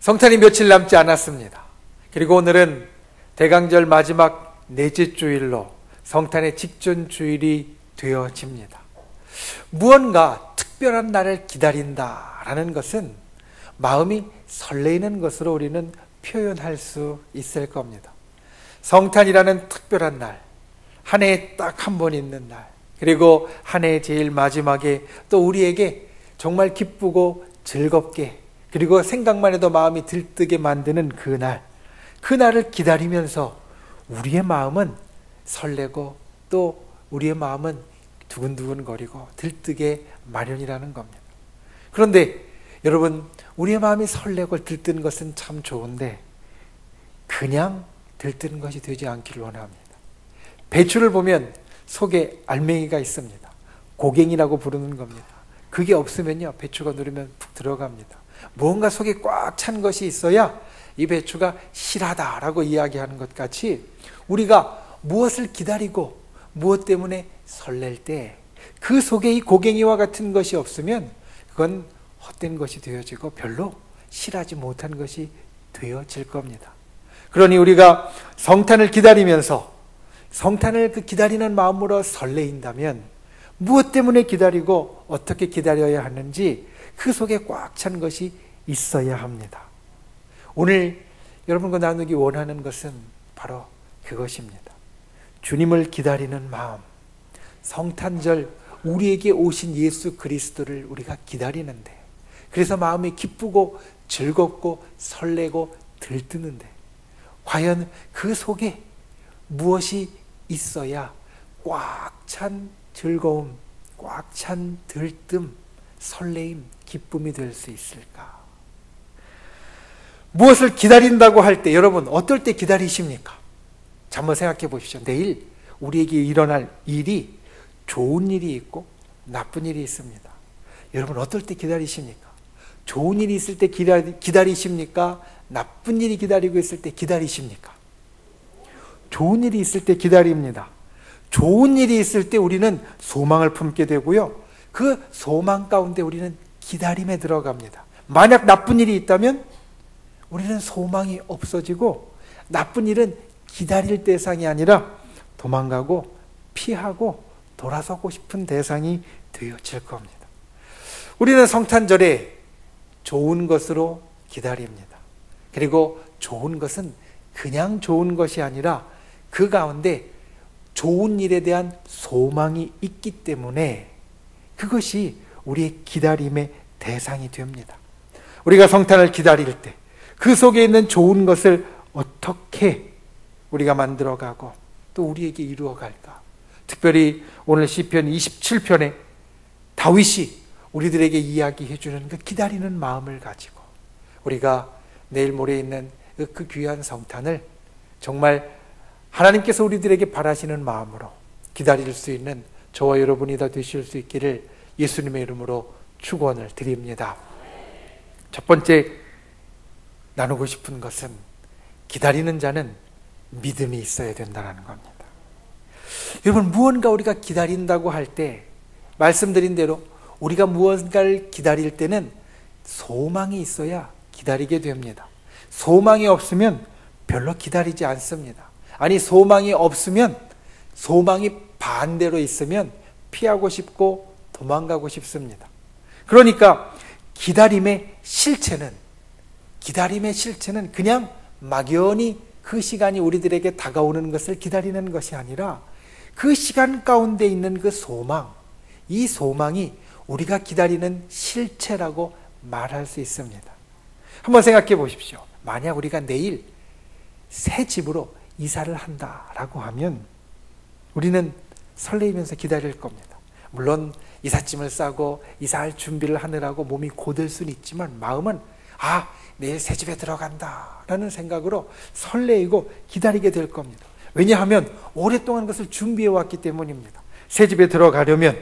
성탄이 며칠 남지 않았습니다. 그리고 오늘은 대강절 마지막 넷째 주일로 성탄의 직전 주일이 되어집니다. 무언가 특별한 날을 기다린다라는 것은 마음이 설레이는 것으로 우리는 표현할 수 있을 겁니다. 성탄이라는 특별한 날, 한 해에 딱 한 번 있는 날, 그리고 한 해의 제일 마지막에 또 우리에게 정말 기쁘고 즐겁게, 그리고 생각만 해도 마음이 들뜨게 만드는 그 날을 기다리면서 우리의 마음은 설레고 또 우리의 마음은 두근두근거리고 들뜨게 마련이라는 겁니다. 그런데 여러분, 우리의 마음이 설레고 들뜨는 것은 참 좋은데 그냥 들뜨는 것이 되지 않기를 원합니다. 배추를 보면 속에 알맹이가 있습니다. 고갱이라고 부르는 겁니다. 그게 없으면요, 배추가 누르면 푹 들어갑니다. 무언가 속에 꽉 찬 것이 있어야 이 배추가 실하다라고 이야기하는 것 같이 우리가 무엇을 기다리고 무엇 때문에 설렐 때 그 속에 이 고갱이와 같은 것이 없으면 그건 헛된 것이 되어지고 별로 실하지 못한 것이 되어질 겁니다. 그러니 우리가 성탄을 기다리면서 성탄을 그 기다리는 마음으로 설레인다면 무엇 때문에 기다리고 어떻게 기다려야 하는지 그 속에 꽉 찬 것이 있어야 합니다. 오늘 여러분과 나누기 원하는 것은 바로 그것입니다. 주님을 기다리는 마음, 성탄절 우리에게 오신 예수 그리스도를 우리가 기다리는데, 그래서 마음이 기쁘고 즐겁고 설레고 들뜨는데 과연 그 속에 무엇이 있어야 꽉 찬 즐거움, 꽉 찬 들뜸, 설레임, 기쁨이 될 수 있을까? 무엇을 기다린다고 할 때 여러분 어떨 때 기다리십니까? 자, 한번 생각해 보십시오. 내일 우리에게 일어날 일이 좋은 일이 있고 나쁜 일이 있습니다. 여러분 어떨 때 기다리십니까? 좋은 일이 있을 때 기다리십니까? 나쁜 일이 기다리고 있을 때 기다리십니까? 좋은 일이 있을 때 기다립니다. 좋은 일이 있을 때 우리는 소망을 품게 되고요, 그 소망 가운데 우리는 기다림에 들어갑니다. 만약 나쁜 일이 있다면 우리는 소망이 없어지고 나쁜 일은 기다릴 대상이 아니라 도망가고 피하고 돌아서고 싶은 대상이 되어질 겁니다. 우리는 성탄절에 좋은 것으로 기다립니다. 그리고 좋은 것은 그냥 좋은 것이 아니라 그 가운데 좋은 일에 대한 소망이 있기 때문에 그것이 우리의 기다림의 대상이 됩니다. 우리가 성탄을 기다릴 때 그 속에 있는 좋은 것을 어떻게 우리가 만들어가고 또 우리에게 이루어갈까? 특별히 오늘 시편 27편에 다윗이 우리들에게 이야기해 주는 그 기다리는 마음을 가지고 우리가 내일 모레 있는 그 귀한 성탄을 정말 하나님께서 우리들에게 바라시는 마음으로 기다릴 수 있는 저와 여러분이 다 되실 수 있기를 예수님의 이름으로 축원을 드립니다. 첫 번째 나누고 싶은 것은 기다리는 자는 믿음이 있어야 된다는 겁니다. 여러분, 무언가 우리가 기다린다고 할 때 말씀드린 대로 우리가 무언가를 기다릴 때는 소망이 있어야 기다리게 됩니다. 소망이 없으면 별로 기다리지 않습니다. 아니, 소망이 없으면, 소망이 반대로 있으면 피하고 싶고 도망가고 싶습니다. 그러니까 기다림의 실체는 그냥 막연히 그 시간이 우리들에게 다가오는 것을 기다리는 것이 아니라 그 시간 가운데 있는 그 소망, 이 소망이 우리가 기다리는 실체라고 말할 수 있습니다. 한번 생각해 보십시오. 만약 우리가 내일 새 집으로 이사를 한다라고 하면 우리는 설레이면서 기다릴 겁니다. 물론 이삿짐을 싸고 이사할 준비를 하느라고 몸이 고될 수는 있지만 마음은 내일 새 집에 들어간다라는 생각으로 설레이고 기다리게 될 겁니다. 왜냐하면 오랫동안 그것을 준비해 왔기 때문입니다. 새 집에 들어가려면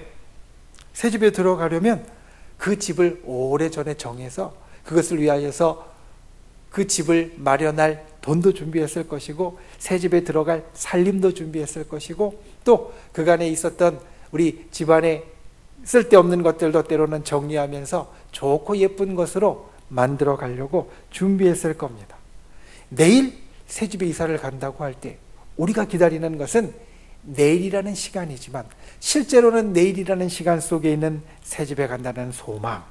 그 집을 오래전에 정해서 그것을 위하여서 그 집을 마련할 돈도 준비했을 것이고 새 집에 들어갈 살림도 준비했을 것이고 또 그간에 있었던 우리 집안에 쓸데없는 것들도 때로는 정리하면서 좋고 예쁜 것으로 만들어 가려고 준비했을 겁니다. 내일 새 집에 이사를 간다고 할 때 우리가 기다리는 것은 내일이라는 시간이지만 실제로는 내일이라는 시간 속에 있는 새 집에 간다는 소망,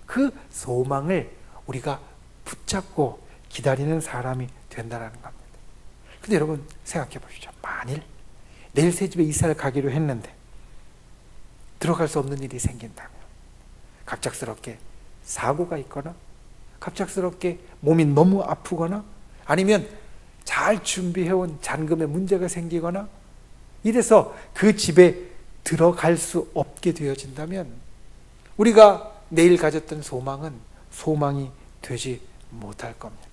그 소망을 우리가 붙잡고 기다리는 사람이 된다는 겁니다. 근데 여러분 생각해 보십시오. 만일 내일 새 집에 이사를 가기로 했는데 들어갈 수 없는 일이 생긴다면, 갑작스럽게 사고가 있거나 갑작스럽게 몸이 너무 아프거나 아니면 잘 준비해온 잔금에 문제가 생기거나 이래서 그 집에 들어갈 수 없게 되어진다면 우리가 내일 가졌던 소망은 소망이 되지 못할 겁니다.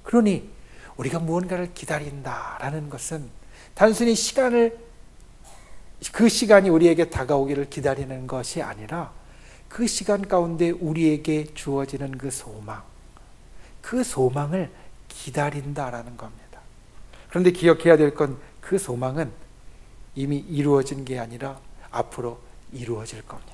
그러니 우리가 무언가를 기다린다라는 것은 단순히 그 시간이 우리에게 다가오기를 기다리는 것이 아니라 그 시간 가운데 우리에게 주어지는 그 소망을 기다린다라는 겁니다. 그런데 기억해야 될 건 그 소망은 이미 이루어진 게 아니라 앞으로 이루어질 겁니다.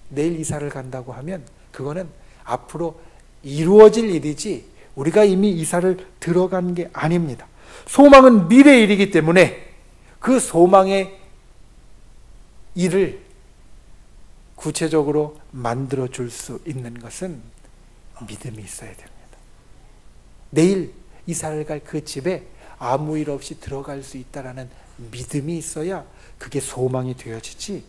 내일 이사를 간다고 하면 그거는 앞으로 이루어질 일이지 우리가 이미 이사를 들어간 게 아닙니다. 소망은 미래의 일이기 때문에 그 소망의 일을 구체적으로 만들어 줄 수 있는 것은 믿음이 있어야 됩니다. 내일 이사를 갈 그 집에 아무 일 없이 들어갈 수 있다라는 믿음이 있어야 그게 소망이 되어지지,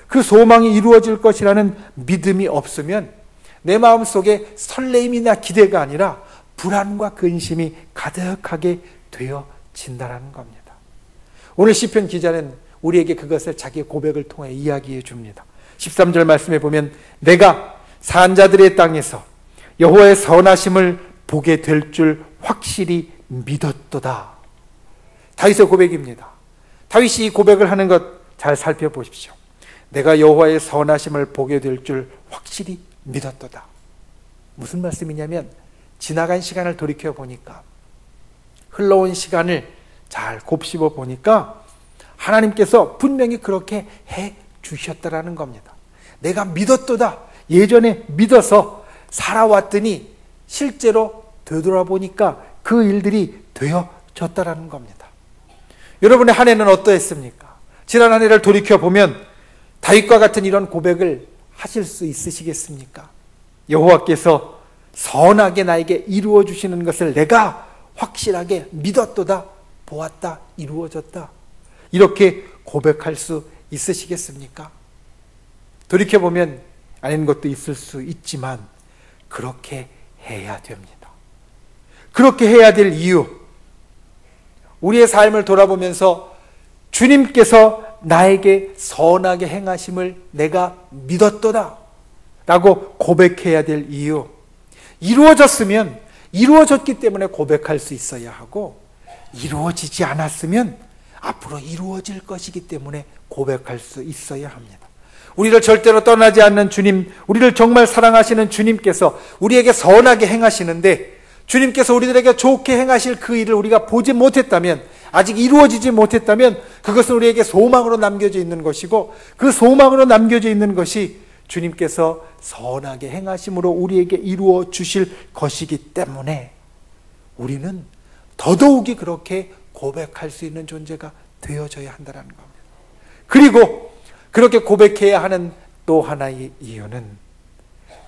그 소망이 이루어질 것이라는 믿음이 없으면 내 마음속에 설레임이나 기대가 아니라 불안과 근심이 가득하게 되어진다는 겁니다. 오늘 시편 기자는 우리에게 그것을 자기의 고백을 통해 이야기해 줍니다. 13절 말씀에 보면 내가 산자들의 땅에서 여호와의 선하심을 보게 될 줄 확실히 믿었도다. 다윗의 고백입니다. 다윗이 이 고백을 하는 것 잘 살펴보십시오. 내가 여호와의 선하심을 보게 될 줄 확실히 믿었도다. 무슨 말씀이냐면 지나간 시간을 돌이켜 보니까, 흘러온 시간을 잘 곱씹어 보니까 하나님께서 분명히 그렇게 해 주셨다라는 겁니다. 내가 믿었도다. 예전에 믿어서 살아왔더니 실제로 되돌아보니까 그 일들이 되어졌다라는 겁니다. 여러분의 한 해는 어떠했습니까? 지난 한 해를 돌이켜보면 다윗과 같은 이런 고백을 하실 수 있으시겠습니까? 여호와께서 선하게 나에게 이루어 주시는 것을 내가 확실하게 믿었도다, 보았다, 이루어졌다, 이렇게 고백할 수 있으시겠습니까? 돌이켜보면 아닌 것도 있을 수 있지만 그렇게 해야 됩니다. 그렇게 해야 될 이유, 우리의 삶을 돌아보면서 주님께서 나에게 선하게 행하심을 내가 믿었도다 라고 고백해야 될 이유, 이루어졌으면 이루어졌기 때문에 고백할 수 있어야 하고, 이루어지지 않았으면 앞으로 이루어질 것이기 때문에 고백할 수 있어야 합니다. 우리를 절대로 떠나지 않는 주님, 우리를 정말 사랑하시는 주님께서 우리에게 선하게 행하시는데, 주님께서 우리들에게 좋게 행하실 그 일을 우리가 보지 못했다면, 아직 이루어지지 못했다면 그것은 우리에게 소망으로 남겨져 있는 것이고, 그 소망으로 남겨져 있는 것이 주님께서 선하게 행하심으로 우리에게 이루어 주실 것이기 때문에 우리는 더더욱이 그렇게 고백할 수 있는 존재가 되어져야 한다는 겁니다. 그리고 그렇게 고백해야 하는 또 하나의 이유는,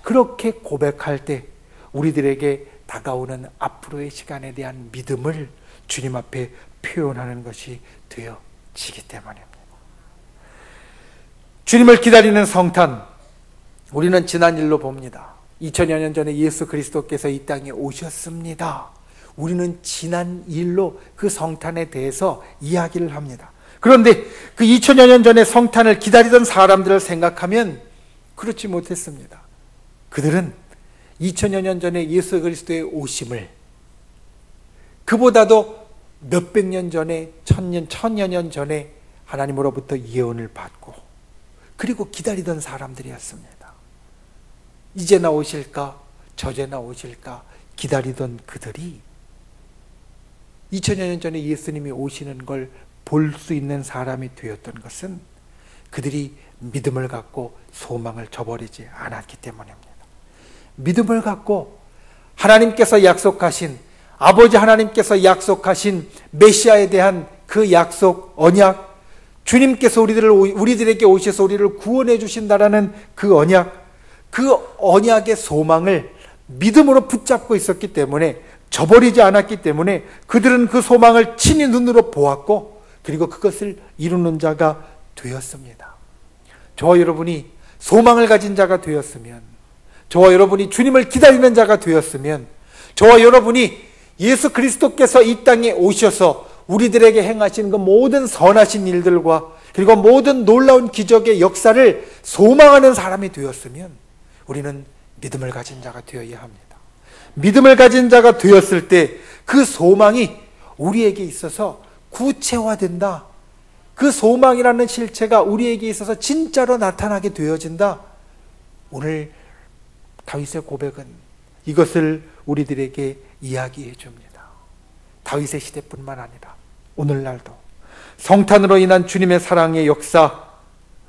그렇게 고백할 때 우리들에게 다가오는 앞으로의 시간에 대한 믿음을 주님 앞에 표현하는 것이 되어지기 때문입니다. 주님을 기다리는 성탄, 우리는 지난 일로 봅니다. 2000여 년 전에 예수 그리스도께서 이 땅에 오셨습니다. 우리는 지난 일로 그 성탄에 대해서 이야기를 합니다. 그런데 그 2000여 년 전에 성탄을 기다리던 사람들을 생각하면 그렇지 못했습니다. 그들은 2000여 년 전에 예수 그리스도의 오심을, 그보다도 몇백 년 전에, 천여 년 전에 하나님으로부터 예언을 받고 그리고 기다리던 사람들이었습니다. 이제나 오실까, 저제나 오실까 기다리던 그들이 2000여 년 전에 예수님이 오시는 걸 볼 수 있는 사람이 되었던 것은 그들이 믿음을 갖고 소망을 저버리지 않았기 때문입니다. 믿음을 갖고 하나님께서 약속하신, 아버지 하나님께서 약속하신 메시아에 대한 그 약속, 언약, 주님께서 우리들에게 오셔서 우리를 구원해 주신다라는 그 언약의 소망을 믿음으로 붙잡고 있었기 때문에, 저버리지 않았기 때문에 그들은 그 소망을 친히 눈으로 보았고, 그리고 그것을 이루는 자가 되었습니다. 저와 여러분이 소망을 가진 자가 되었으면, 저와 여러분이 주님을 기다리는 자가 되었으면, 저와 여러분이 예수 그리스도께서 이 땅에 오셔서 우리들에게 행하신 그 모든 선하신 일들과 그리고 모든 놀라운 기적의 역사를 소망하는 사람이 되었으면, 우리는 믿음을 가진 자가 되어야 합니다. 믿음을 가진 자가 되었을 때 그 소망이 우리에게 있어서 구체화된다. 그 소망이라는 실체가 우리에게 있어서 진짜로 나타나게 되어진다. 오늘 다윗의 고백은 이것을 우리들에게 이야기해 줍니다. 다윗의 시대뿐만 아니라 오늘날도 성탄으로 인한 주님의 사랑의 역사,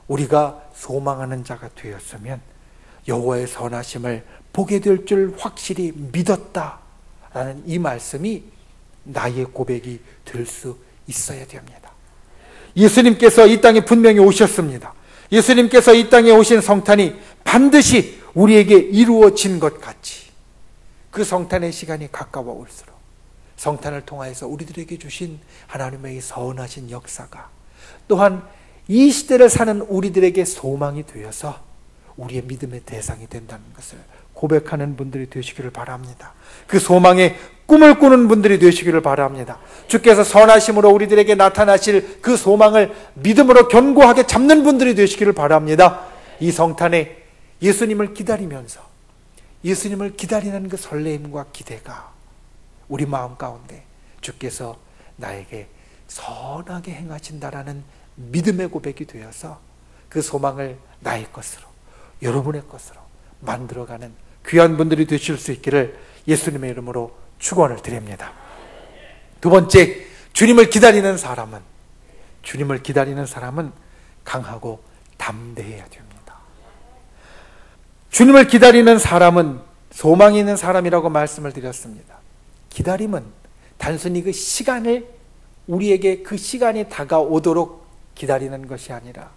우리가 소망하는 자가 되었으면 여호와의 선하심을 보게 될 줄 확실히 믿었다라는 이 말씀이 나의 고백이 될 수 있어야 됩니다. 예수님께서 이 땅에 분명히 오셨습니다. 예수님께서 이 땅에 오신 성탄이 반드시 우리에게 이루어진 것 같이, 그 성탄의 시간이 가까워 올수록 성탄을 통하여서 우리들에게 주신 하나님의 선하신 역사가 또한 이 시대를 사는 우리들에게 소망이 되어서 우리의 믿음의 대상이 된다는 것을 고백하는 분들이 되시기를 바랍니다. 그 소망의 꿈을 꾸는 분들이 되시기를 바랍니다. 주께서 선하심으로 우리들에게 나타나실 그 소망을 믿음으로 견고하게 잡는 분들이 되시기를 바랍니다. 이 성탄에 예수님을 기다리면서 예수님을 기다리는 그 설레임과 기대가 우리 마음 가운데 주께서 나에게 선하게 행하신다라는 믿음의 고백이 되어서 그 소망을 나의 것으로, 여러분의 것으로 만들어가는 귀한 분들이 되실 수 있기를 예수님의 이름으로 축원을 드립니다. 두 번째, 주님을 기다리는 사람은 강하고 담대해야 됩니다. 주님을 기다리는 사람은 소망이 있는 사람이라고 말씀을 드렸습니다. 기다림은 단순히 그 시간을, 우리에게 그 시간이 다가오도록 기다리는 것이 아니라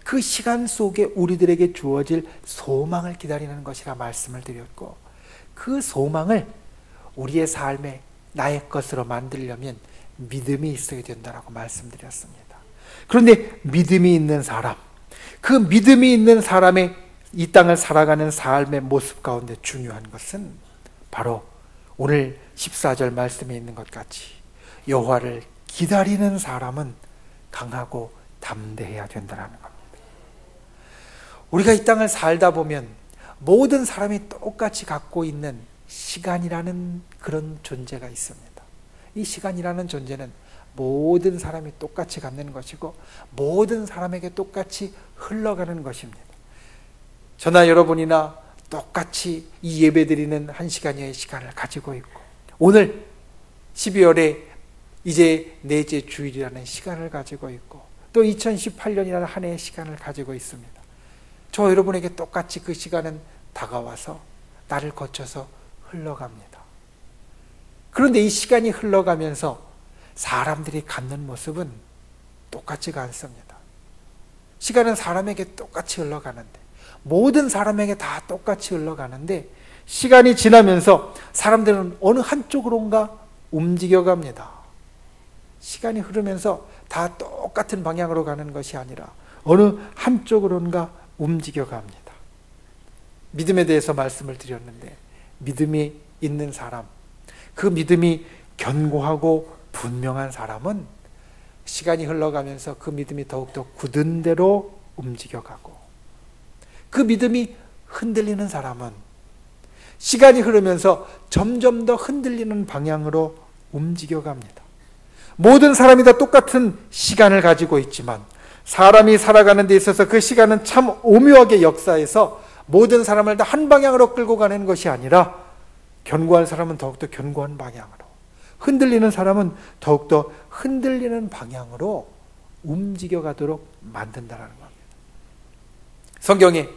그 시간 속에 우리들에게 주어질 소망을 기다리는 것이라 말씀을 드렸고, 그 소망을 우리의 삶에 나의 것으로 만들려면 믿음이 있어야 된다라고 말씀드렸습니다. 그런데 믿음이 있는 사람, 그 믿음이 있는 사람의 이 땅을 살아가는 삶의 모습 가운데 중요한 것은 바로 오늘 14절 말씀에 있는 것 같이 여호와를 기다리는 사람은 강하고 담대해야 된다는 겁니다. 우리가 이 땅을 살다 보면 모든 사람이 똑같이 갖고 있는 시간이라는 그런 존재가 있습니다. 이 시간이라는 존재는 모든 사람이 똑같이 갖는 것이고 모든 사람에게 똑같이 흘러가는 것입니다. 저나 여러분이나 똑같이 이 예배드리는 1시간여의 시간을 가지고 있고, 오늘 12월에 이제 넷째 주일이라는 시간을 가지고 있고, 또 2018년이라는 한 해의 시간을 가지고 있습니다. 저 여러분에게 똑같이 그 시간은 다가와서 나를 거쳐서 흘러갑니다. 그런데 이 시간이 흘러가면서 사람들이 갖는 모습은 똑같지가 않습니다. 시간은 사람에게 똑같이 흘러가는데, 모든 사람에게 다 똑같이 흘러가는데, 시간이 지나면서 사람들은 어느 한쪽으로인가 움직여갑니다. 시간이 흐르면서 다 똑같은 방향으로 가는 것이 아니라 어느 한쪽으로인가 움직여갑니다. 믿음에 대해서 말씀을 드렸는데, 믿음이 있는 사람, 그 믿음이 견고하고 분명한 사람은 시간이 흘러가면서 그 믿음이 더욱더 굳은 대로 움직여가고, 그 믿음이 흔들리는 사람은 시간이 흐르면서 점점 더 흔들리는 방향으로 움직여갑니다. 모든 사람이 다 똑같은 시간을 가지고 있지만 사람이 살아가는 데 있어서 그 시간은 참 오묘하게 역사해서 모든 사람을 다 한 방향으로 끌고 가는 것이 아니라, 견고한 사람은 더욱더 견고한 방향으로, 흔들리는 사람은 더욱더 흔들리는 방향으로 움직여가도록 만든다는 겁니다. 성경에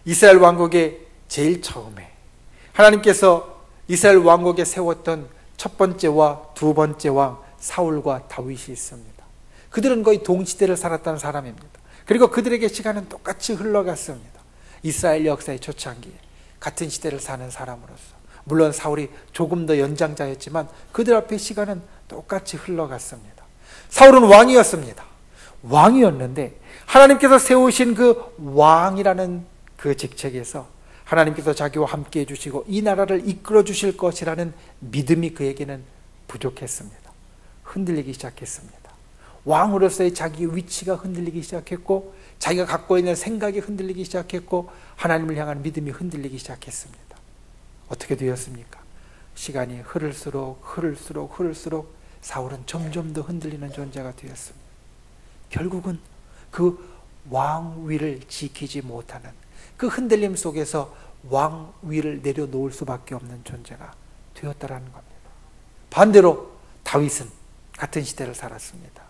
이스라엘 왕국의 제일 처음에 하나님께서 이스라엘 왕국에 세웠던 첫 번째와 두 번째 왕 사울과 다윗이 있습니다. 그들은 거의 동시대를 살았다는 사람입니다. 그리고 그들에게 시간은 똑같이 흘러갔습니다. 이스라엘 역사의 초창기에 같은 시대를 사는 사람으로서, 물론 사울이 조금 더 연장자였지만 그들 앞에 시간은 똑같이 흘러갔습니다. 사울은 왕이었습니다. 왕이었는데 하나님께서 세우신 그 왕이라는 그 직책에서 하나님께서 자기와 함께 해주시고 이 나라를 이끌어 주실 것이라는 믿음이 그에게는 부족했습니다. 흔들리기 시작했습니다. 왕으로서의 자기의 위치가 흔들리기 시작했고, 자기가 갖고 있는 생각이 흔들리기 시작했고, 하나님을 향한 믿음이 흔들리기 시작했습니다. 어떻게 되었습니까? 시간이 흐를수록 사울은 점점 더 흔들리는 존재가 되었습니다. 결국은 그 왕위를 지키지 못하는 그 흔들림 속에서 왕위를 내려놓을 수밖에 없는 존재가 되었다라는 겁니다. 반대로 다윗은 같은 시대를 살았습니다.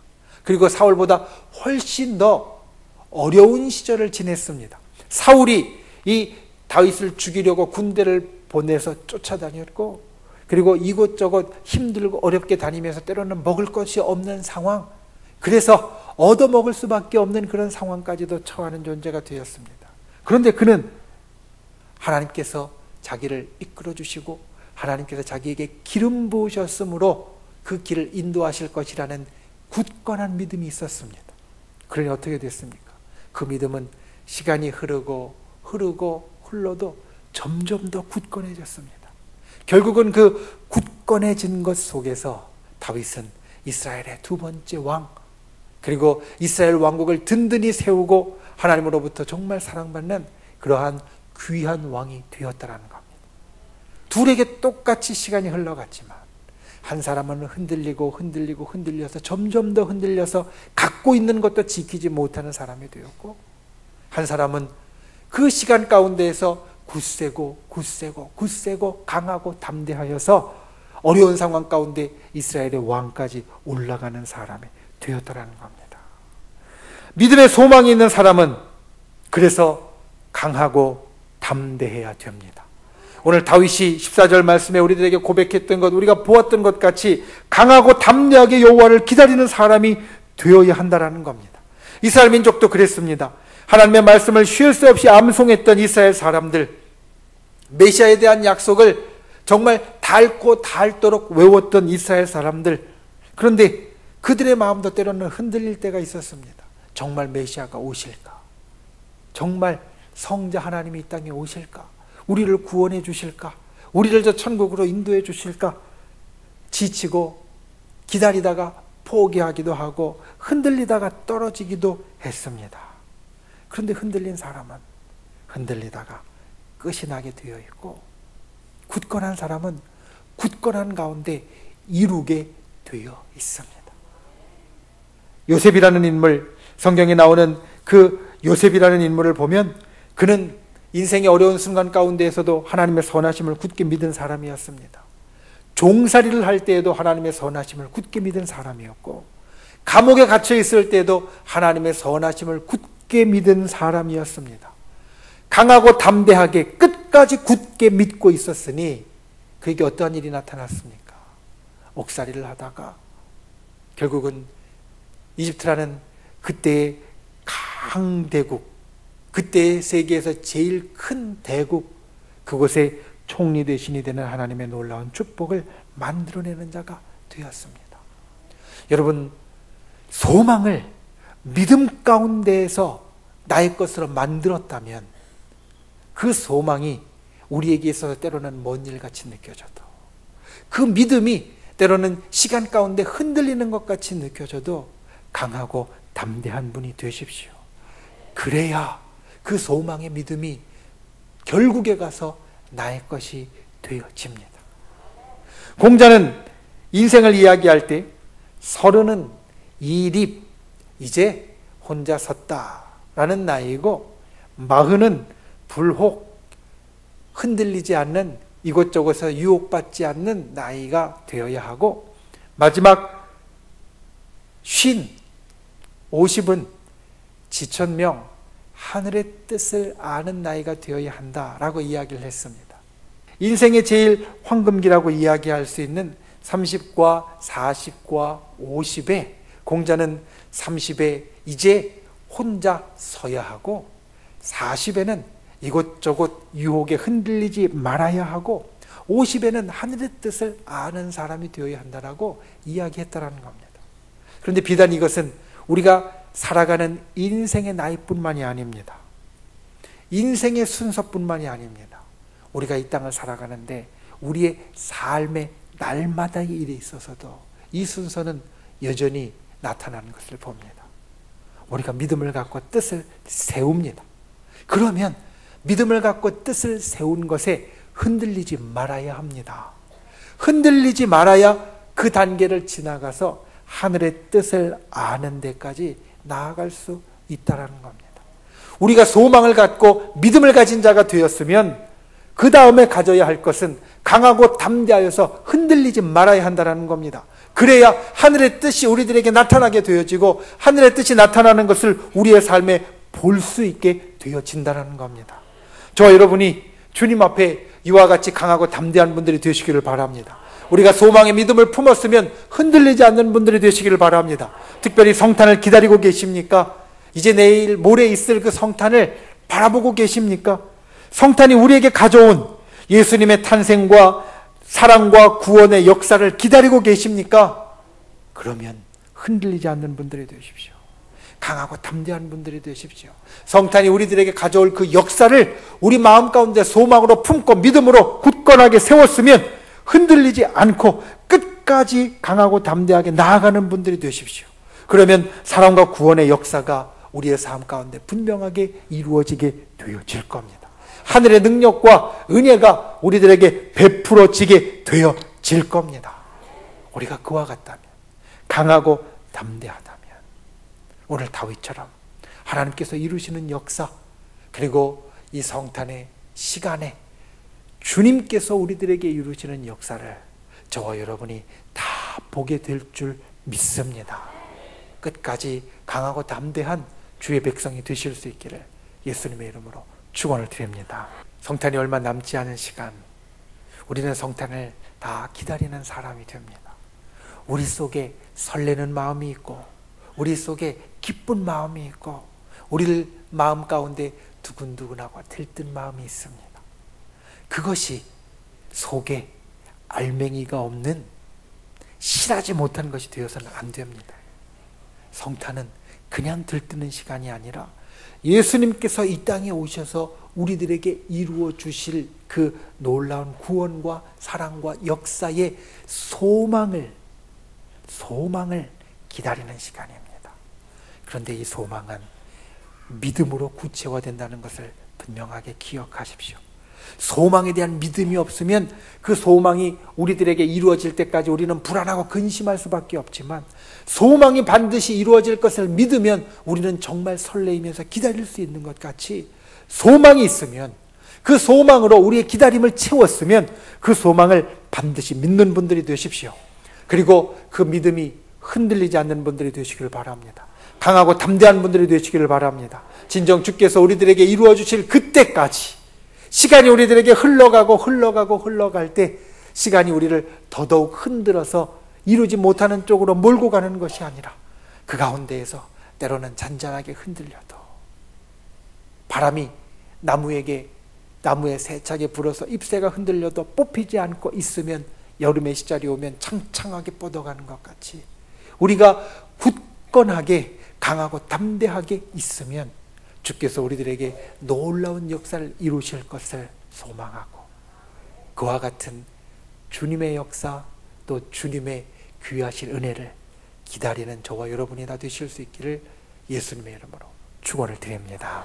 그리고 사울보다 훨씬 더 어려운 시절을 지냈습니다. 사울이 이 다윗을 죽이려고 군대를 보내서 쫓아다녔고, 그리고 이곳저곳 힘들고 어렵게 다니면서 때로는 먹을 것이 없는 상황, 그래서 얻어먹을 수밖에 없는 그런 상황까지도 처하는 존재가 되었습니다. 그런데 그는 하나님께서 자기를 이끌어 주시고 하나님께서 자기에게 기름 부으셨으므로 그 길을 인도하실 것이라는 굳건한 믿음이 있었습니다. 그러니 어떻게 됐습니까? 그 믿음은 시간이 흘러도 점점 더 굳건해졌습니다. 결국은 그 굳건해진 것 속에서 다윗은 이스라엘의 두 번째 왕, 그리고 이스라엘 왕국을 든든히 세우고 하나님으로부터 정말 사랑받는 그러한 귀한 왕이 되었다라는 겁니다. 둘에게 똑같이 시간이 흘러갔지만 한 사람은 흔들려서 점점 더 흔들려서 갖고 있는 것도 지키지 못하는 사람이 되었고, 한 사람은 그 시간 가운데에서 굳세고 강하고 담대하여서 어려운 상황 가운데 이스라엘의 왕까지 올라가는 사람이 되었다라는 겁니다. 믿음의 소망이 있는 사람은 그래서 강하고 담대해야 됩니다. 오늘 다윗이 14절 말씀에 우리들에게 고백했던 것, 우리가 보았던 것 같이 강하고 담대하게 여호와를 기다리는 사람이 되어야 한다라는 겁니다. 이스라엘 민족도 그랬습니다. 하나님의 말씀을 쉴 새 없이 암송했던 이스라엘 사람들, 메시아에 대한 약속을 정말 닳고 닳도록 외웠던 이스라엘 사람들, 그런데 그들의 마음도 때로는 흔들릴 때가 있었습니다. 정말 메시아가 오실까? 정말 성자 하나님이 이 땅에 오실까? 우리를 구원해 주실까? 우리를 저 천국으로 인도해 주실까? 지치고 기다리다가 포기하기도 하고 흔들리다가 떨어지기도 했습니다. 그런데 흔들린 사람은 흔들리다가 끝이 나게 되어 있고, 굳건한 사람은 굳건한 가운데 이루게 되어 있습니다. 요셉이라는 인물, 성경에 나오는 그 요셉이라는 인물을 보면 그는 인생의 어려운 순간 가운데에서도 하나님의 선하심을 굳게 믿은 사람이었습니다. 종살이를 할 때에도 하나님의 선하심을 굳게 믿은 사람이었고, 감옥에 갇혀 있을 때에도 하나님의 선하심을 굳게 믿은 사람이었습니다. 강하고 담대하게 끝까지 굳게 믿고 있었으니 그에게 어떠한 일이 나타났습니까? 옥살이를 하다가 결국은 이집트라는 그때의 강대국, 그때의 세계에서 제일 큰 대국, 그곳의 총리 대신이 되는 하나님의 놀라운 축복을 만들어내는 자가 되었습니다. 여러분, 소망을 믿음 가운데에서 나의 것으로 만들었다면 그 소망이 우리에게 있어서 때로는 먼 일같이 느껴져도, 그 믿음이 때로는 시간 가운데 흔들리는 것 같이 느껴져도 강하고 담대한 분이 되십시오. 그래야 그 소망의 믿음이 결국에 가서 나의 것이 되어집니다. 공자는 인생을 이야기할 때 30은 이립, 이제 혼자 섰다라는 나이고, 40은 불혹, 흔들리지 않는, 이곳저곳에서 유혹받지 않는 나이가 되어야 하고, 마지막 50은 지천명, 하늘의 뜻을 아는 나이가 되어야 한다라고 이야기를 했습니다. 인생의 제일 황금기라고 이야기할 수 있는 30과 40과 50에 공자는 30에 이제 혼자 서야 하고 40에는 이곳저곳 유혹에 흔들리지 말아야 하고 50에는 하늘의 뜻을 아는 사람이 되어야 한다라고 이야기했다라는 겁니다. 그런데 비단 이것은 우리가 살아가는 인생의 나이뿐만이 아닙니다. 인생의 순서뿐만이 아닙니다. 우리가 이 땅을 살아가는데 우리의 삶의 날마다의 일에 있어서도 이 순서는 여전히 나타나는 것을 봅니다. 우리가 믿음을 갖고 뜻을 세웁니다. 그러면 믿음을 갖고 뜻을 세운 것에 흔들리지 말아야 합니다. 흔들리지 말아야 그 단계를 지나가서 하늘의 뜻을 아는 데까지 나아갈 수 있다는 겁니다. 우리가 소망을 갖고 믿음을 가진 자가 되었으면 그 다음에 가져야 할 것은 강하고 담대하여서 흔들리지 말아야 한다는 겁니다. 그래야 하늘의 뜻이 우리들에게 나타나게 되어지고 하늘의 뜻이 나타나는 것을 우리의 삶에 볼 수 있게 되어진다는 겁니다. 저와 여러분이 주님 앞에 이와 같이 강하고 담대한 분들이 되시기를 바랍니다. 우리가 소망의 믿음을 품었으면 흔들리지 않는 분들이 되시기를 바랍니다. 특별히 성탄을 기다리고 계십니까? 이제 내일 모레 있을 그 성탄을 바라보고 계십니까? 성탄이 우리에게 가져온 예수님의 탄생과 사랑과 구원의 역사를 기다리고 계십니까? 그러면 흔들리지 않는 분들이 되십시오. 강하고 담대한 분들이 되십시오. 성탄이 우리들에게 가져올 그 역사를 우리 마음 가운데 소망으로 품고 믿음으로 굳건하게 세웠으면 흔들리지 않고 끝까지 강하고 담대하게 나아가는 분들이 되십시오. 그러면 사랑과 구원의 역사가 우리의 삶 가운데 분명하게 이루어지게 되어질 겁니다. 하늘의 능력과 은혜가 우리들에게 베풀어지게 되어질 겁니다. 우리가 그와 같다면, 강하고 담대하다면, 오늘 다윗처럼 하나님께서 이루시는 역사, 그리고 이 성탄의 시간에 주님께서 우리들에게 이루시는 역사를 저와 여러분이 다 보게 될 줄 믿습니다. 끝까지 강하고 담대한 주의 백성이 되실 수 있기를 예수님의 이름으로 축원을 드립니다. 성탄이 얼마 남지 않은 시간, 우리는 성탄을 다 기다리는 사람이 됩니다. 우리 속에 설레는 마음이 있고, 우리 속에 기쁜 마음이 있고, 우리 마음 가운데 두근두근하고 들뜬 마음이 있습니다. 그것이 속에 알맹이가 없는 실하지 못한 것이 되어서는 안 됩니다. 성탄은 그냥 들뜨는 시간이 아니라 예수님께서 이 땅에 오셔서 우리들에게 이루어 주실 그 놀라운 구원과 사랑과 역사의 소망을 기다리는 시간입니다. 그런데 이 소망은 믿음으로 구체화된다는 것을 분명하게 기억하십시오. 소망에 대한 믿음이 없으면 그 소망이 우리들에게 이루어질 때까지 우리는 불안하고 근심할 수밖에 없지만, 소망이 반드시 이루어질 것을 믿으면 우리는 정말 설레이면서 기다릴 수 있는 것 같이, 소망이 있으면, 그 소망으로 우리의 기다림을 채웠으면 그 소망을 반드시 믿는 분들이 되십시오. 그리고 그 믿음이 흔들리지 않는 분들이 되시기를 바랍니다. 강하고 담대한 분들이 되시기를 바랍니다. 진정 주께서 우리들에게 이루어 주실 그때까지, 시간이 우리들에게 흘러갈 때 시간이 우리를 더더욱 흔들어서 이루지 못하는 쪽으로 몰고 가는 것이 아니라, 그 가운데에서 때로는 잔잔하게 흔들려도, 바람이 나무에 세차게 불어서 잎새가 흔들려도 뽑히지 않고 있으면 여름의 시절이 오면 창창하게 뻗어가는 것 같이, 우리가 굳건하게 강하고 담대하게 있으면 주께서 우리들에게 놀라운 역사를 이루실 것을 소망하고, 그와 같은 주님의 역사, 또 주님의 귀하실 은혜를 기다리는 저와 여러분이 다 되실 수 있기를 예수님의 이름으로 축원을 드립니다.